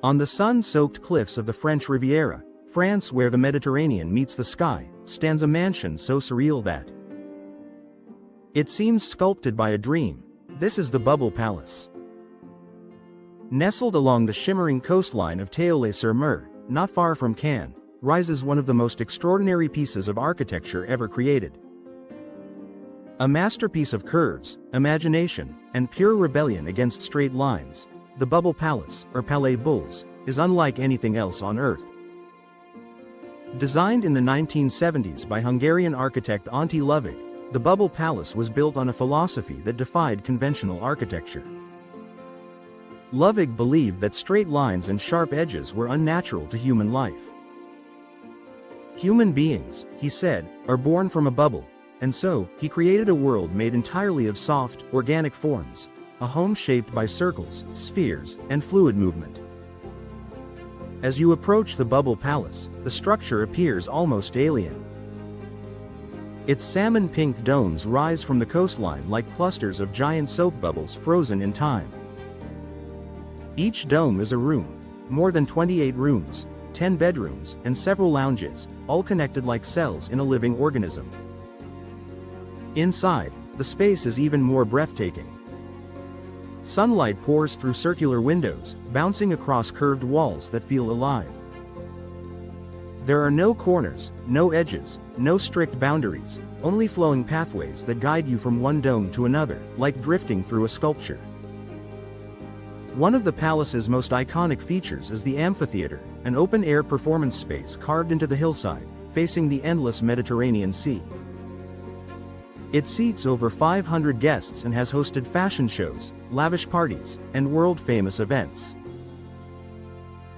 On the sun-soaked cliffs of the French Riviera, France, where the Mediterranean meets the sky, stands a mansion so surreal that it seems sculpted by a dream. This is the Bubble Palace. Nestled along the shimmering coastline of Théoule-sur-Mer, not far from Cannes, rises one of the most extraordinary pieces of architecture ever created. A masterpiece of curves, imagination, and pure rebellion against straight lines, the Bubble Palace, or Palais Bulls, is unlike anything else on Earth. Designed in the 1970s by Hungarian architect Ante Lovig, the Bubble Palace was built on a philosophy that defied conventional architecture. Lovig believed that straight lines and sharp edges were unnatural to human life. Human beings, he said, are born from a bubble, and so, he created a world made entirely of soft, organic forms, a home shaped by circles, spheres, and fluid movement. As you approach the Bubble Palace, the structure appears almost alien. Its salmon-pink domes rise from the coastline like clusters of giant soap bubbles frozen in time. Each dome is a room, more than 28 rooms, 10 bedrooms, and several lounges, all connected like cells in a living organism. Inside, the space is even more breathtaking. Sunlight pours through circular windows, bouncing across curved walls that feel alive. There are no corners, no edges, no strict boundaries, only flowing pathways that guide you from one dome to another, like drifting through a sculpture. One of the palace's most iconic features is the amphitheater, an open-air performance space carved into the hillside, facing the endless Mediterranean Sea. It seats over 500 guests and has hosted fashion shows, lavish parties, and world-famous events.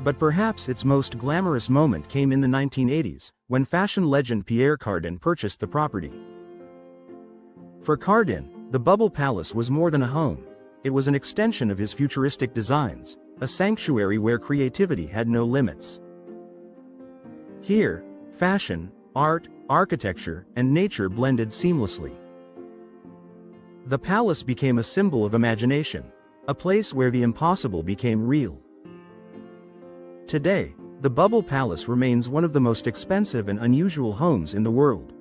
But perhaps its most glamorous moment came in the 1980s, when fashion legend Pierre Cardin purchased the property. For Cardin, the Bubble Palace was more than a home. It was an extension of his futuristic designs, a sanctuary where creativity had no limits. Here, fashion, art, architecture, and nature blended seamlessly. The palace became a symbol of imagination, a place where the impossible became real. Today, the Bubble Palace remains one of the most expensive and unusual homes in the world.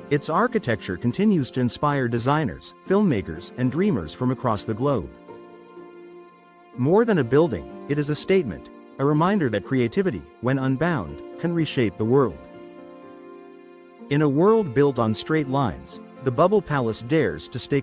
Its architecture continues to inspire designers, filmmakers, and dreamers from across the globe. More than a building, it is a statement, a reminder that creativity, when unbound, can reshape the world. In a world built on straight lines, the Bubble Palace dares to stay